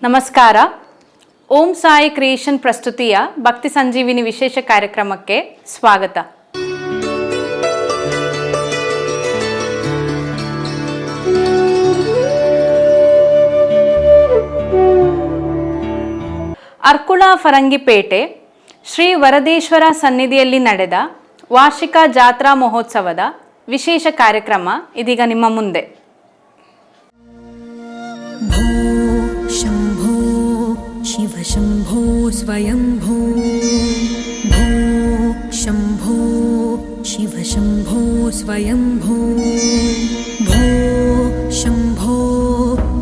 ನಮಸ್ಕಾರ. ಓಂ ಸಾಯಿ ಕ್ರಿಯೇಷನ್ ಪ್ರಸ್ತುತಿಯ ಭಕ್ತಿ ಸಂಜೀವಿನಿ ವಿಶೇಷ ಕಾರ್ಯಕ್ರಮಕ್ಕೆ ಸ್ವಾಗತ. ಅರ್ಕುಳ ಫರಂಗಿಪೇಟೆ ಶ್ರೀ ವರದೇಶ್ವರ ಸನ್ನಿಧಿಯಲ್ಲಿ ನಡೆದ ವಾರ್ಷಿಕ ಜಾತ್ರಾ ಮಹೋತ್ಸವದ ವಿಶೇಷ ಕಾರ್ಯಕ್ರಮ ಇದೀಗ ನಿಮ್ಮ ಮುಂದೆ. ಶಂಭೋ ಶಿವ ಶಂಭೋ ಸ್ವಯಂಭೋ ಭೋ ಶಂಭೋ ಶಿವ ಶಂಭೋ ಸ್ವಯಂಭೋ ಭೋ ಶಂಭೋ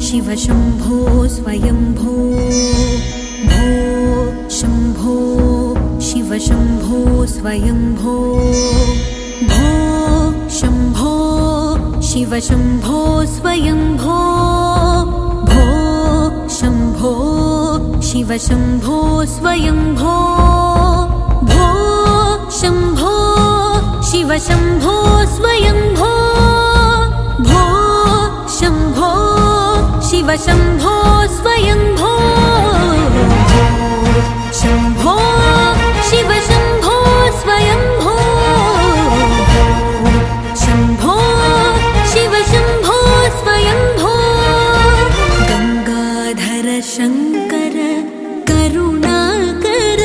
ಶಿವ ಶಂಭೋ ಸ್ವಯಂಭೋ ಭೋ ಶಂಭೋ ಶಿವ ಶಂಭೋ ಸ್ವಯಂಭೋ ಭೋ ಶಂಭೋ ಶಿವ ಶಂಭೋ ಸ್ವಯಂಭೋ ಶಂಭೋ ಶಿವ ಶಂಭೋ ಸ್ವಯಂಭೋ ಭೋ ಶಂಭೋ ಶಿವ ಶಂಭೋ ಸ್ವಯಂಭೋ ಭೋ ಶಂಭೋ ಶಿವ ಶಂಭೋ ಸ್ವಯಂಭೋ ಶಂಭೋ ಶಿವ ಶಂಭೋ ಸ್ವಯಂಭೋ ಶಂಭೋ ಶಿವ ಶಂಭೋ ಸ್ವಯಂಭೋ ಶಂಕರ ಕರುಣಾಕರ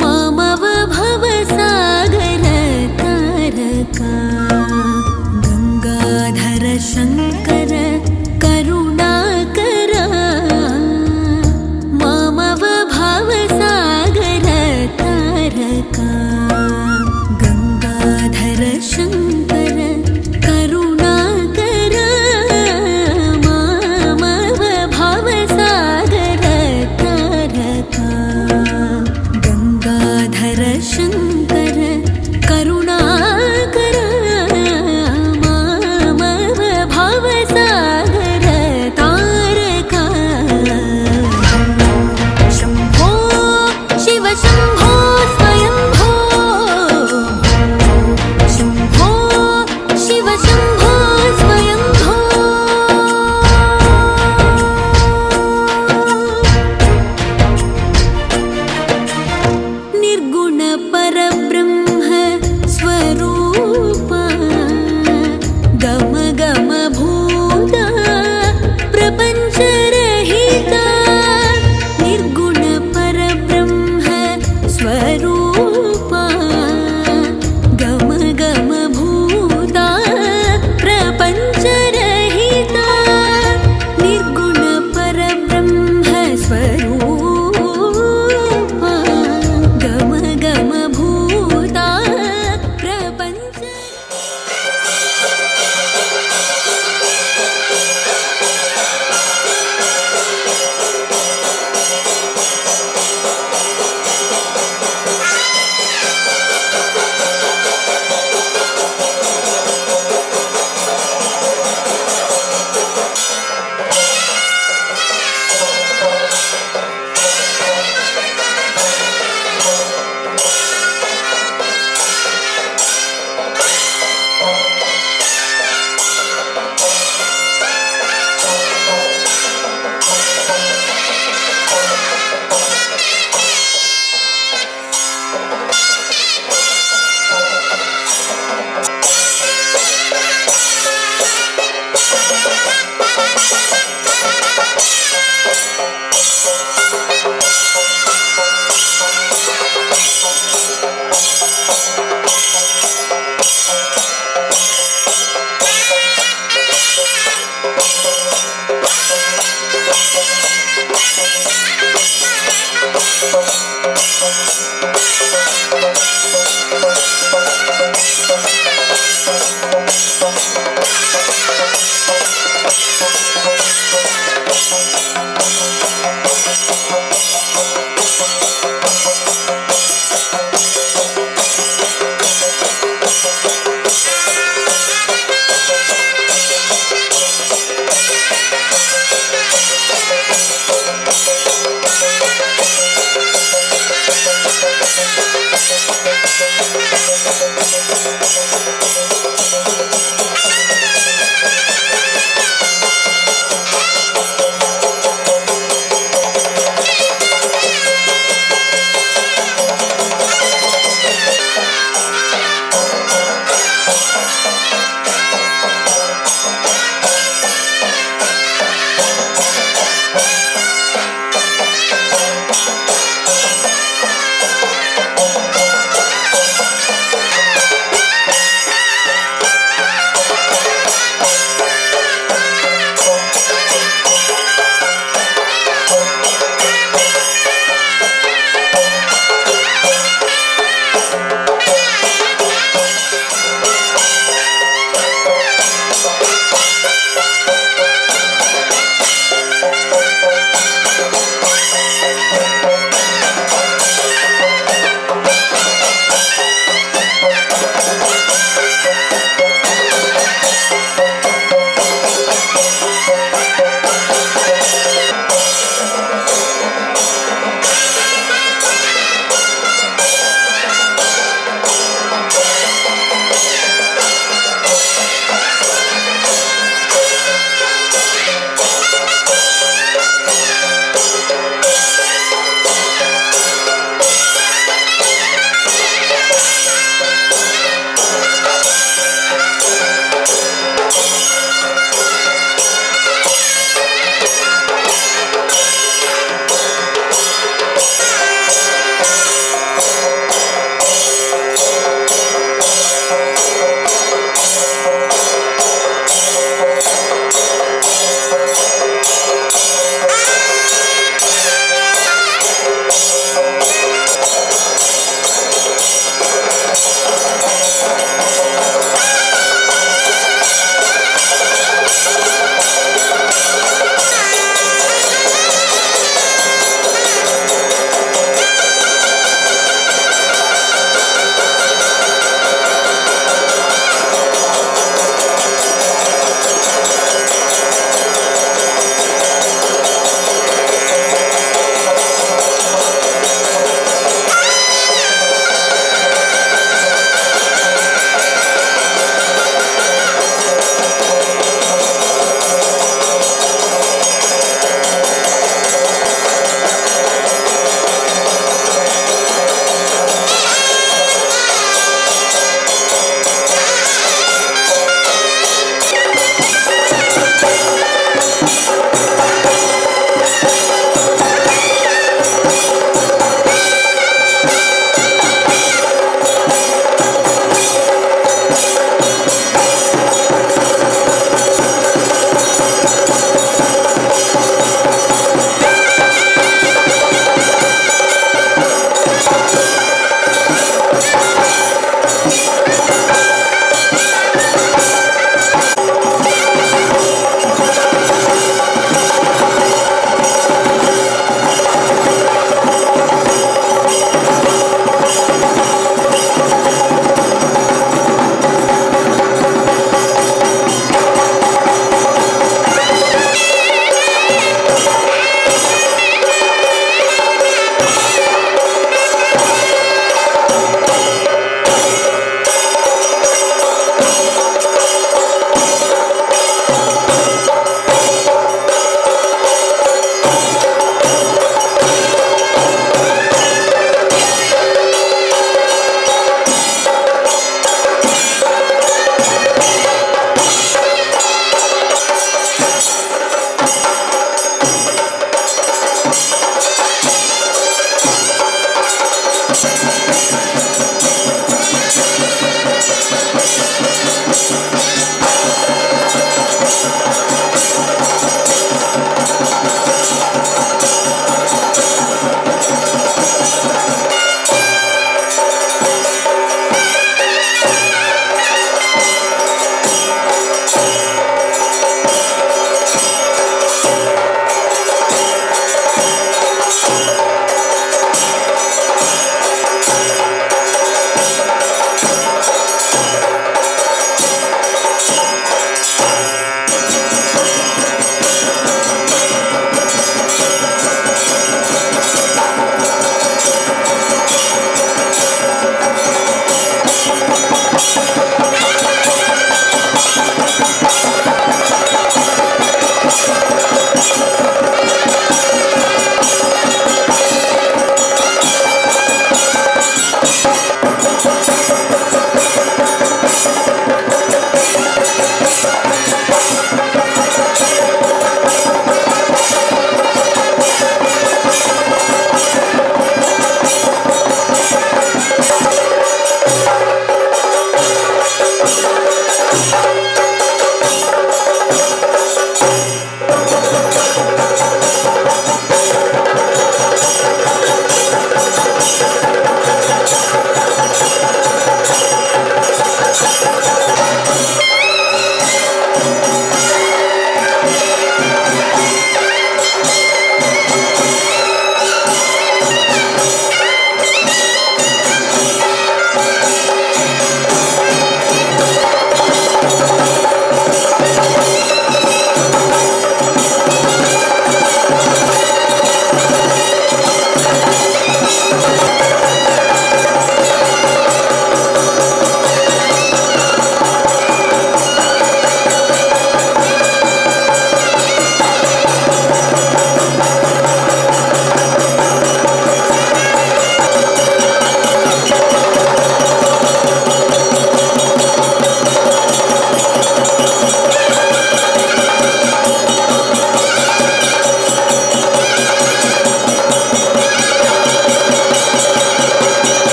ಮಾಮವ ಭವಸಾಗರ ತಾರಕ ಗಂಗಾಧರ ಶಂಕರ ಕರುಣಾಕರ ಮಾಮವ ಭವಸಾಗರ ತಾರಕ ಗಂಗಾಧರ ಶಂಕರ ಕರುಣಾಕರ ಶಂಕರ ಕರುಣಾಕರ ಮಾಮವ ಭವಸಾಗರ ತಾರಕ ಶಂಭೋ ಶಿವ ಶಂಭೋ ಸ್ವಯಂಭೋ ಶಂಭೋ ಶಿವ ಶಂಭೋ ಸ್ವಯಂಭೋ ನಿರ್ಗುಣ ಪರಬ್ರಹ್ಮ ಸ್ವರೂಪ ಗಮ ಗಮ ಭೂತ ಪ್ರಪಂಚರಹಿತ ನಿರ್ಗುಣ ಪರಬ್ರಹ್ಮ ಸ್ವರೂಪ ಗಮ ಗಮ ಭೂತ ಪ್ರಪಂಚರಹಿತ ನಿರ್ಗುಣ ಪರಬ್ರಹ್ಮ ಸ್ವರೂಪ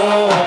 Oh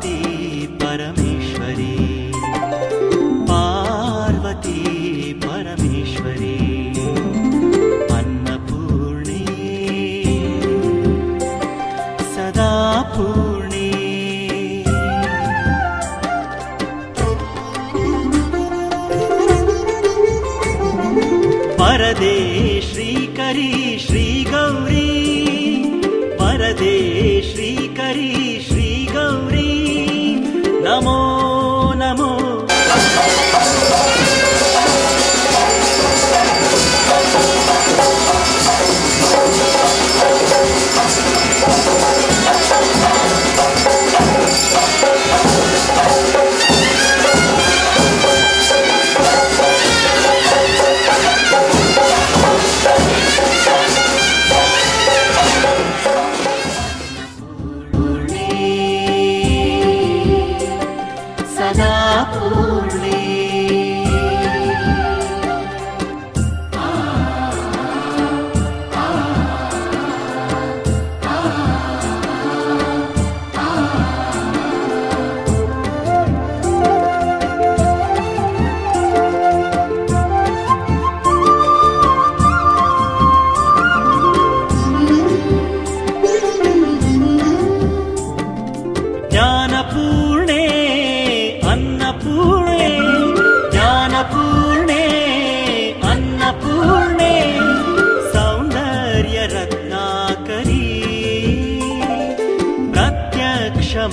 परमेश्वरी पार्वती परमेश्वरी अन्नपूर्णे सदा पूर्णे वरदे श्रीकरी श्रीगौरी वरदे श्रीकरी श्रीगौरी नमो नमो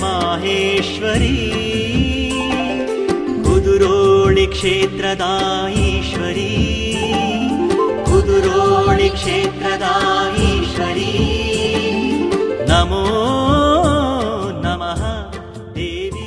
माहेश्वरी कुदुरोळि क्षेत्ರದ ಈಶ್ವರಿ कुदुरोळि क्षेत्ರದ ಈಶ್ವರಿ नमो नमः देवी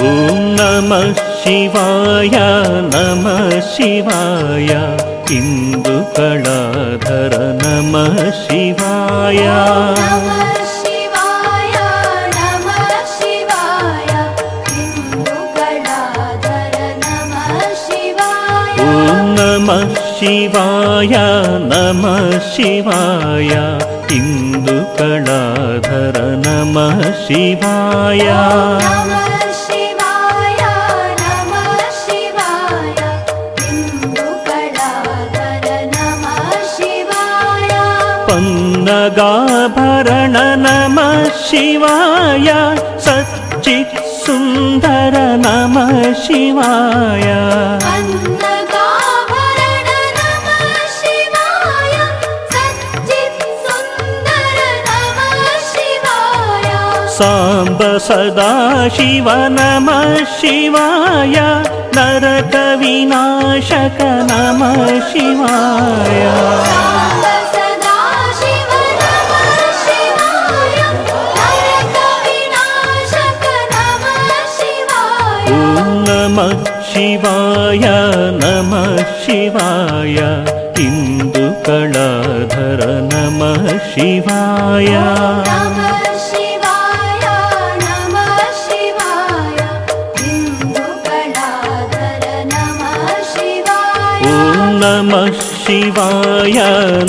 ॐ नमः शिवाय नमः शिवाय इन्दुकलाधर नमः शिवाय नमः शिवाय नमः शिवाय इन्दुकलाधर नमः शिवाय ॐ नमः शिवाय नमः शिवाय इन्दुकलाधर नमः शिवाय नमः शिवाय नमः शिवाय इन्दुकलाधर नमः शिवाय पन्नगाभरण नमः शिवाय सच्चित् सुन्दर नमः शिवाय अन्नगाभरण नमः शिवाय सच्चित् सुन्दर नमः शिवाय साम्ब सदाशिव नमः शिवाय नरकविनाशक नमः शिवाय साम्ब सदाशिव नमः शिवाय नरकविनाशक नमः शिवाय ॐ नमः शिवाय नमः शिवाय इन्दुकलाधर नमः शिवाय नमः शिवाय नमः शिवाय इन्दुकलाधर नमः शिवाय ॐ नमः शिवाय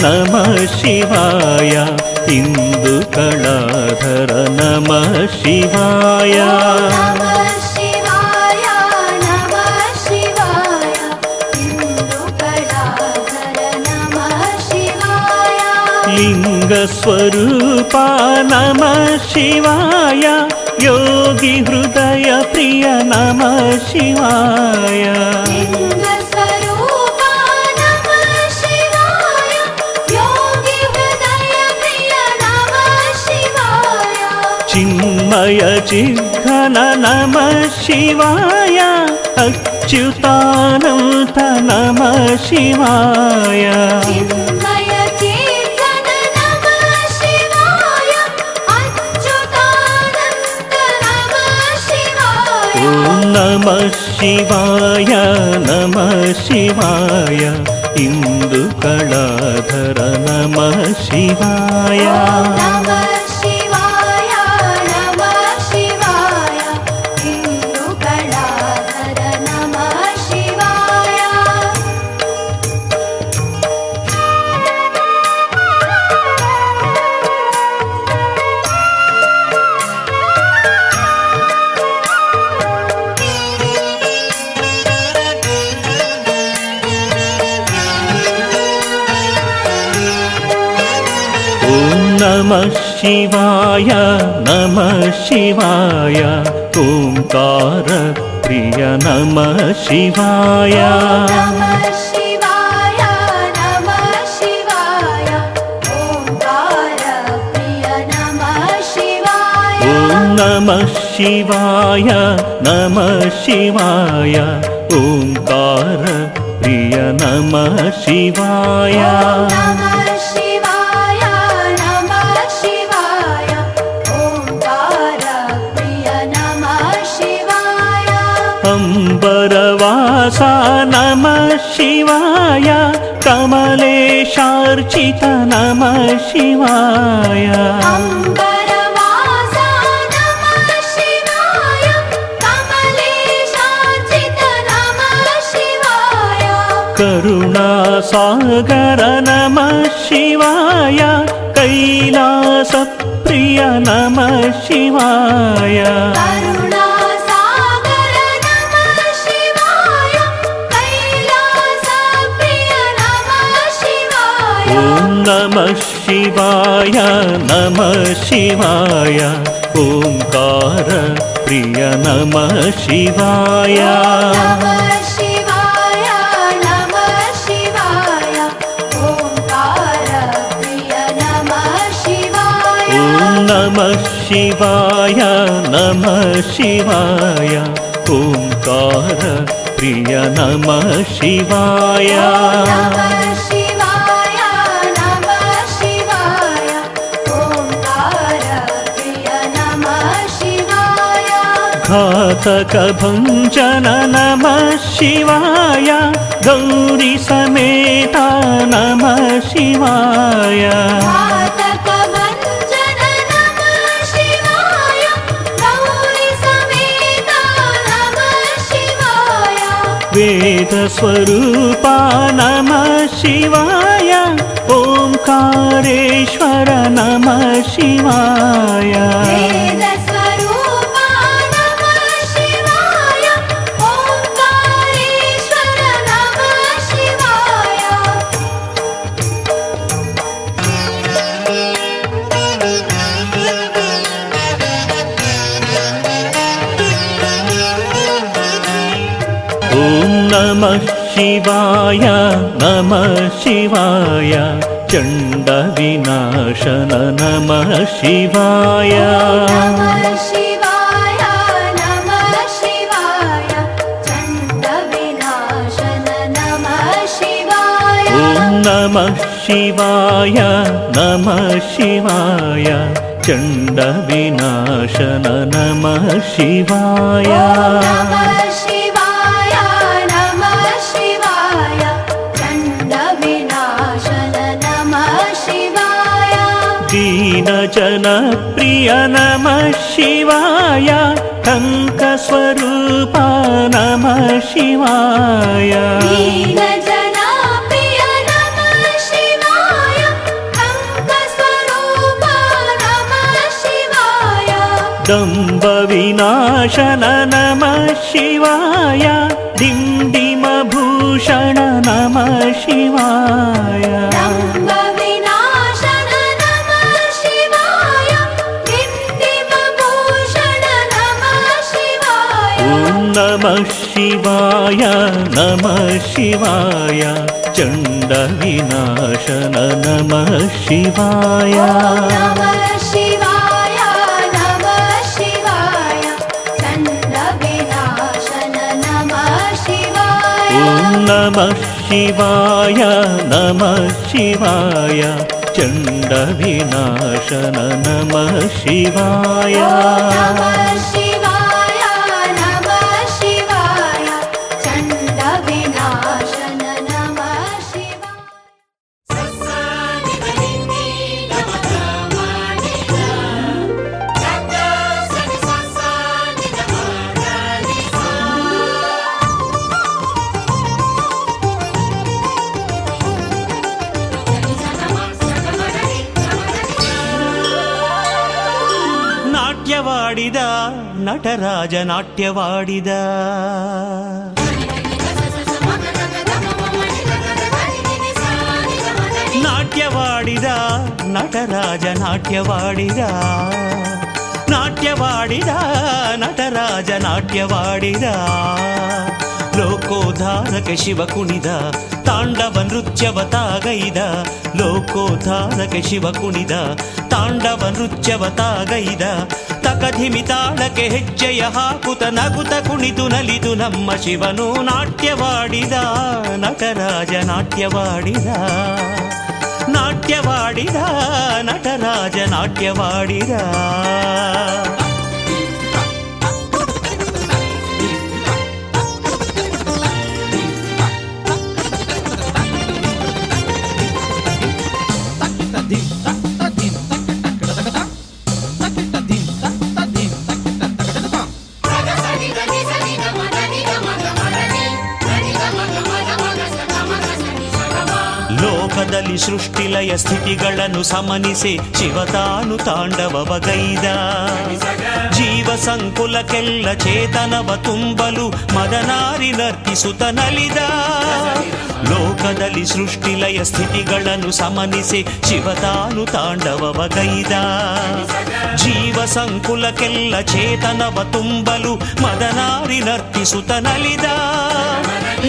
नमः शिवाय इन्दुकलाधर नमः शिवाय नमः शिवाय नमः शिवाय इन्दुकलाधर नमः शिवाय लिङ्गस्वरूपा नमः शिवाय योगी हृदय प्रिय नमः शिवाय लिङ्गस्वरूपा नमः शिवाय योगी हृदय प्रिय नमः शिवाय चिन्मय चिद्घन नमः शिवाय अच्युतानन्त नमः शिवाय चिन्मय चेतन नमः शिवाय अच्युतानन्त नमः शिवाय ॐ नमः शिवाय नमः शिवाय इन्दुकलाधर नमः शिवाय नमः शिवाय नमः शिवाय इन्दुकलाधर नमः शिवाय ॐ नमः शिवाय नमः शिवाय ओंकार प्रिय नमः शिवाय नमः शिवाय नमः शिवाय ओंकार प्रिय नमः शिवाय ॐ नमः शिवाय नमः शिवाय ओंकार प्रिय नमः शिवाय नमः शिवाय नमः शिवाय ओंकार प्रिय नमः शिवाय अम्बरवासा नमः शिवाय कमलेशार्चित नमः शिवाय अम्बरवासा नमः शिवाय कमलेशार्चित नमः शिवाय करुणासागर नमः शिवाय कैलासप्रिय नमः शिवाय करुणासागर नमः शिवाय कैलासप्रिय नमः शिवाय ॐ नमः शिवाय नमः शिवाय ओंकार प्रिय नमः शिवाय नमः शिवाय नमः शिवाय ओंकार प्रिय नमः शिवाय ॐ नमः शिवाय नमः शिवाय ओंकार प्रिय नमः शिवाय नमः शिवाय नमः शिवाय ओंकार प्रिय नमः शिवाय घातक भञ्जन नमः शिवाय गौरी समेता नमः शिवाय घातक भञ्जन नमः शिवाय गौरी समेता नमः शिवाय वेदस्वरूपा नमः शिवाय ओंकारेश्वर नमः शिवाय वेदस्वरूपा नमः शिवाय ओंकारेश्वर नमः शिवाय ॐ नमः शिवाय नमः शिवाय चण्डविनाशन नमः शिवाय नमः शिवाय नमः शिवाय चण्डविनाशन नमः शिवाय ॐ नमः शिवाय नमः शिवाय चण्डविनाशन नमः शिवाय नमः शिवाय नमः शिवाय चण्डविनाशन नमः शिवाय दीनजनप्रिय नमः शिवाय टङ्कस्वरूपा नमः शिवाय दीनजनप्रिय नमः शिवाय टङ्कस्वरूपा नमः शिवाय दम्भविनाशन नमः शिवाय डिण्डिमभूषण नमः शिवाय दम्भविनाशन नमः शिवाय डिण्डिमभूषण नमः शिवाय ॐ नमः शिवाय नमः शिवाय चण्डविनाशन नमः शिवाय नमः शिवाय नमः शिवाय चण्डविनाशन नमः शिवाय ॐ नमः शिवाय नमः शिवाय चण्डविनाशन नमः शिवाय नमः शिवाय नमः शिवाय चण्डविनाशन नमः शिवाय ನಾಟ್ಯವಾಡಿದ ನಟರಾಜ ನಾಟ್ಯವಾಡಿದ ನಾಟ್ಯವಾಡಿದ ನಟರಾಜ ನಾಟ್ಯವಾಡಿದ ನಾಟ್ಯವಾಡಿದ ನಟರಾಜ ನಾಟ್ಯವಾಡಿದ ಲೋಕೋದ್ಧಾರಕ ಶಿವ ಕುಣಿದ ತಾಂಡವ ನೃತ್ಯವ ತಾಗೈದ ಲೋಕೋದ್ಧಾರಕ ಶಿವ ಕುಣಿದ ತಾಂಡವ ನೃತ್ಯವ ತಾಗೈದ ತಕಧಿಮಿ ತಾಳಕ್ಕೆ ಹೆಜ್ಜೆಯ ಹಾಕುತ ನಗುತ ಕುಣಿದು ನಲಿದು ನಮ್ಮ ಶಿವನು ನಾಟ್ಯವಾಡಿದ ನಟರಾಜ ನಾಟ್ಯವಾಡಿದ ನಾಟ್ಯವಾಡಿದ ನಟರಾಜ ನಾಟ್ಯವಾಡಿದ ಲೋಕದಲ್ಲಿ ಸೃಷ್ಟಿಲಯ ಸ್ಥಿತಿಗಳನ್ನು ಸಮನಿಸಿ ಶಿವತಾನು ತಾಂಡವಗೈದ ಜೀವ ಸಂಕುಲಕ್ಕೆಲ್ಲ ಚೇತನವ ತುಂಬಲು ಮದನಾರಿ ನರ್ತಿಸುತ್ತ ನಲಿದ ಲೋಕದಲ್ಲಿ ಸೃಷ್ಟಿಲಯ ಸ್ಥಿತಿಗಳನ್ನು ಸಮನಿಸಿ ಶಿವತಾನು ತಾಂಡವಗೈದ ಜೀವ ಸಂಕುಲಕ್ಕೆಲ್ಲ ಚೇತನವ ತುಂಬಲು ಮದನಾರಿ ನರ್ತಿಸುತ್ತ ನಲಿದ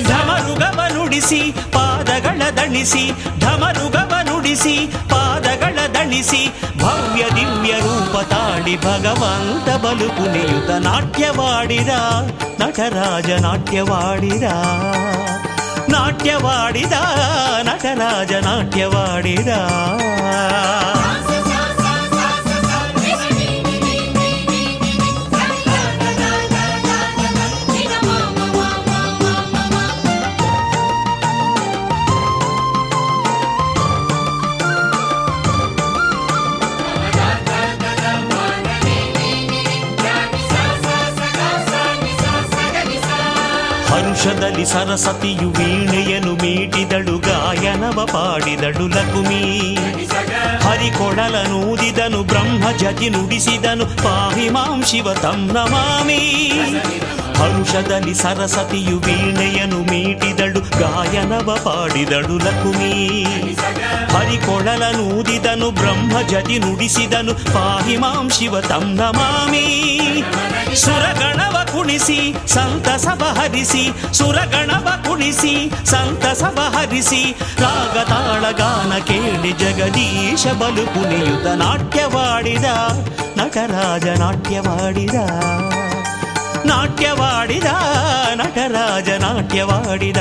ಢಮರುಗವ ನುಡಿಸಿ ಪಾದಗಳ ದಣಿಸಿ ಢಮರುಗವ ನುಡಿಸಿ ಪಾದಗಳ ದಣಿಸಿ ಭವ್ಯ ದಿವ್ಯ ರೂಪ ತಾಳಿ ಭಗವಂತ ಬಲು ಕುಣಿಯುತ ನಾಟ್ಯವಾಡಿದ ನಟರಾಜ ನಾಟ್ಯವಾಡಿದ ನಾಟ್ಯವಾಡಿದ ನಟರಾಜ ನಾಟ್ಯವಾಡಿದ ಹರುಷದಲ್ಲಿ ಸರಸ್ವತಿಯು ವೀಣೆಯನ್ನು ಮೀಟಿದಳು, ಗಾಯನವ ಪಾಡಿದಳು ಲಕುಮಿ. ಹರಿಕೊಡಲನೂದಿದನು ಬ್ರಹ್ಮ ಜತಿ ನುಡಿಸಿದನು, ಪಾಹಿ ಮಾಂ ಶಿವ ತಂ ನಮಾಮಿ. ಹರುಷದಲ್ಲಿ ಸರಸ್ವತಿಯು ವೀಣೆಯನ್ನು ಮೀಟಿದಳು, ಗಾಯನವ ಪಾಡಿದಳು ಲಕುಮಿ. ಹರಿಕೊಡಲನೂದಿದನು ಬ್ರಹ್ಮ ಜತಿ ನುಡಿಸಿದನು, ಪಾಹಿ ಮಾಂ ಶಿವ ತಂ ನಮಾಮಿ. ಸುರಗಣವ ಕುಣಿಸಿ ಸಂತಸವ ಹರಿಸಿ, ಸುರಗಣವ ಕುಣಿಸಿ ಸಂತಸವ ಹರಿಸಿ, ರಾಗ ತಾಳ ಗಾನ ಕೇಳಿ ಜಗದೀಶ ಬಲು ಕುಣಿಯುತ್ತ ನಾಟ್ಯವಾಡಿದ ನಟರಾಜ ನಾಟ್ಯವಾಡಿದ. ನಾಟ್ಯವಾಡಿದ ನಟರಾಜ ನಾಟ್ಯವಾಡಿದ.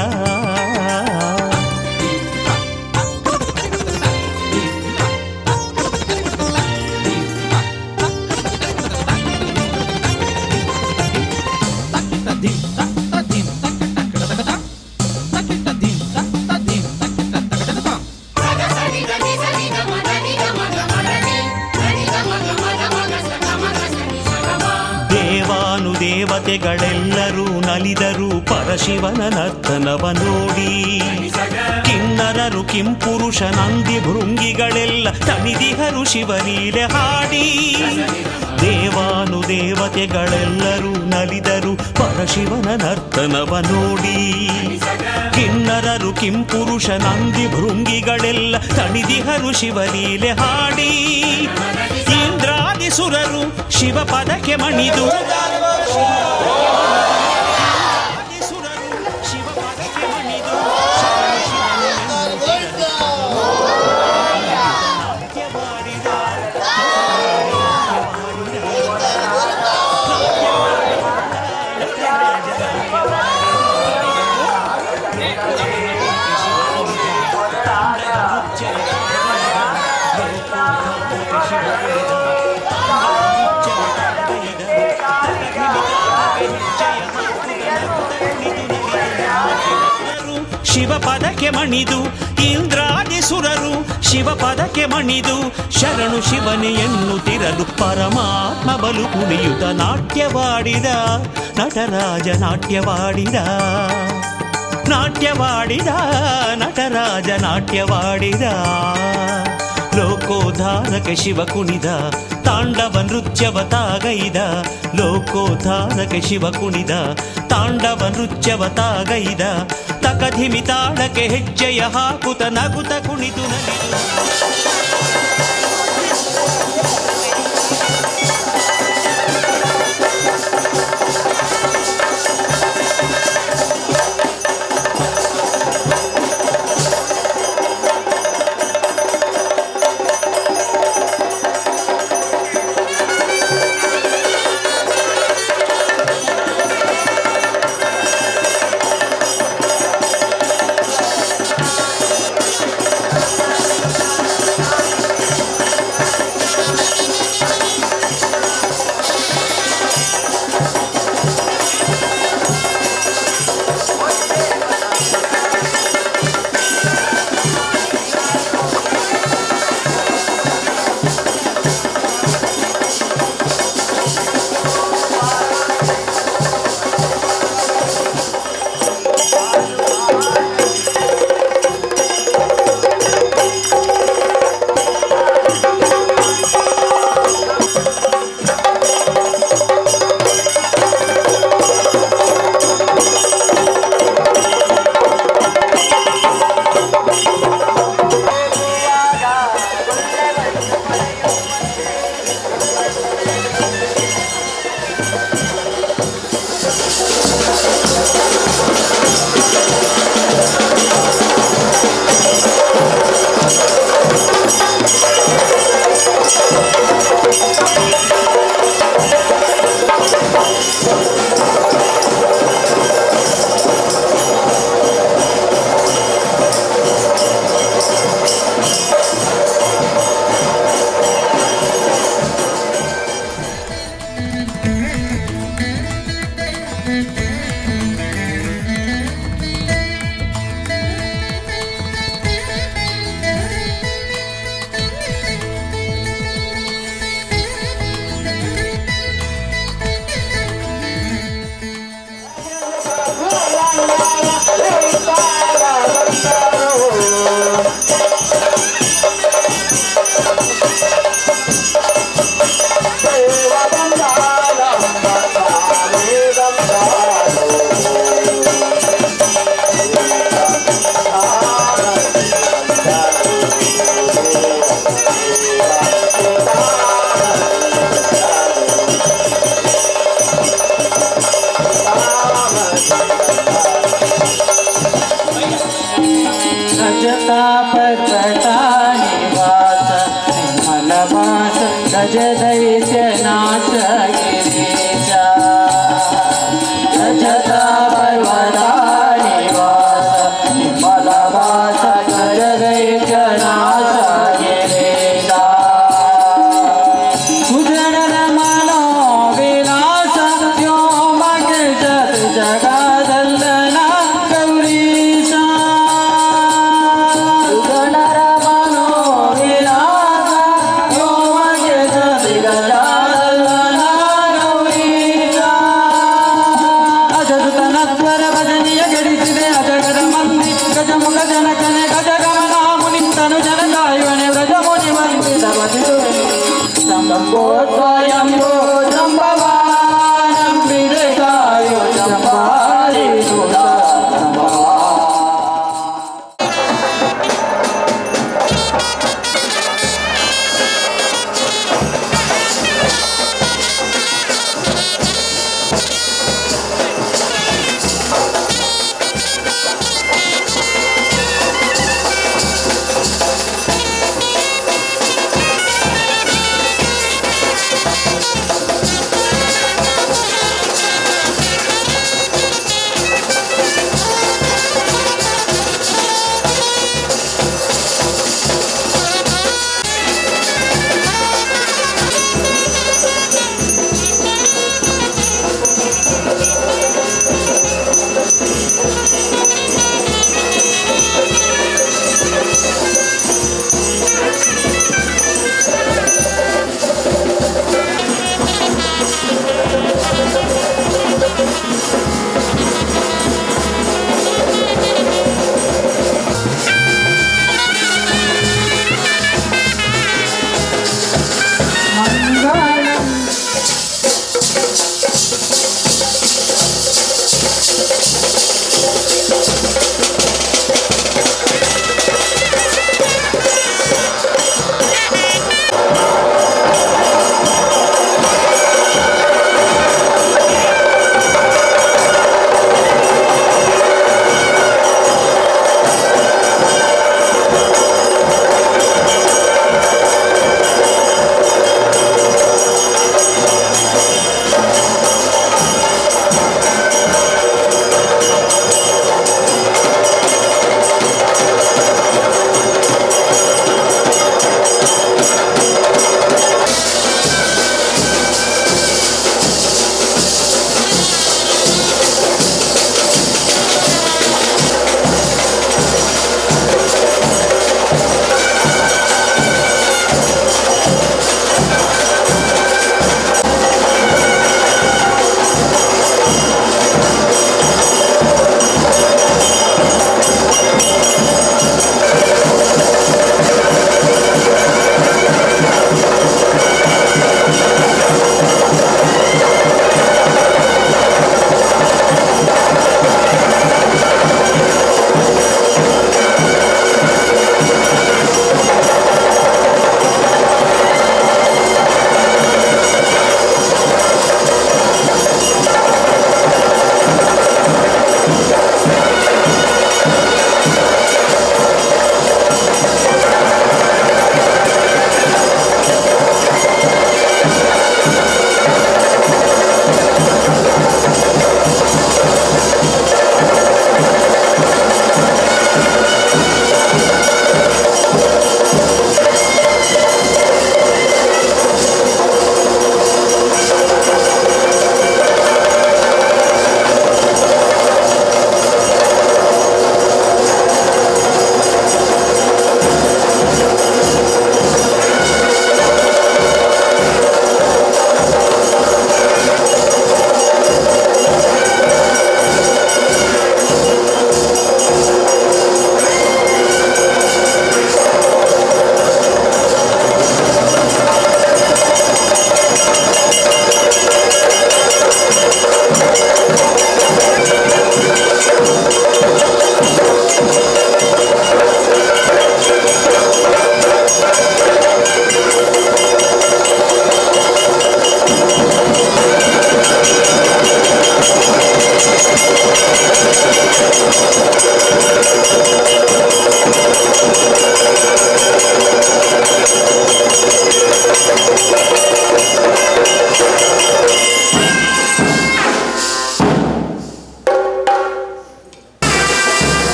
ದೇವತೆಗಳೆಲ್ಲರೂ ನಲಿದರು ಪರಶಿವನ ನರ್ತನವ ನೋಡಿ. ಕಿನ್ನರರು ಕಿಂಪುರುಷ ನಂದಿ ಭೃಂಗಿಗಳೆಲ್ಲ ತಣಿದಿಹರು ಶಿವಲೀಲೆ ಹಾಡಿ. ದೇವಾನುದೇವತೆಗಳೆಲ್ಲರೂ ನಲಿದರು ಪರಶಿವನ ನರ್ತನವ ನೋಡಿ. ಕಿನ್ನರರು ಕಿಂಪುರುಷ ನಂದಿ ಭೃಂಗಿಗಳೆಲ್ಲ ತಣಿದಿಹರು ಶಿವಲೀಲೆ ಹಾಡಿ. ಇಂದ್ರಾದಿ ಸುರರು ಶಿವ ಪದಕ್ಕೆ ಮಣಿದು, ಶಿವ ಪದಕ್ಕೆ ಮಣಿದು, ಇಂದ್ರಾದಿ ಸುರರು ಶಿವ ಪದಕ್ಕೆ ಮಣಿದು, ಶರಣು ಶಿವನೇ ಎನ್ನುತ್ತಿರಲು ಪರಮಾತ್ಮ ಬಲು ಕುಣಿಯುತ ನಾಟ್ಯವಾಡಿದ ನಟರಾಜ ನಾಟ್ಯವಾಡಿದ. ನಾಟ್ಯವಾಡಿದ ನಟರಾಜ ನಾಟ್ಯವಾಡಿದ. ಲೋಕೋದ್ಧಾರಕ ಶಿವ ಕುಣಿದ, ತಾಂಡವ ನೃತ್ಯವ ತಾಗೈದ. ಲೋಕೋದ್ಧಾರಕ ಶಿವ ಕುಣಿದ, ತಾಂಡವ ನೃತ್ಯವ ತಾಗೈದ. ತಕಧಿಮಿ ತಾಳಕ್ಕೆ ಹೆಜ್ಜೆಯ ಹಾಕುತ ನಗುತ ಕುಣಿದು ನಲಿದು.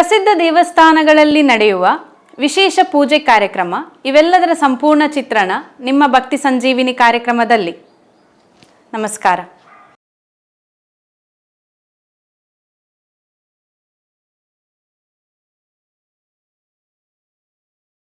ಪ್ರಸಿದ್ಧ ದೇವಸ್ಥಾನಗಳಲ್ಲಿ ನಡೆಯುವ ವಿಶೇಷ ಪೂಜೆ ಕಾರ್ಯಕ್ರಮ ಇವೆಲ್ಲದರ ಸಂಪೂರ್ಣ ಚಿತ್ರಣ ನಿಮ್ಮ ಭಕ್ತಿ ಸಂಜೀವಿನಿ ಕಾರ್ಯಕ್ರಮದಲ್ಲಿ. ನಮಸ್ಕಾರ.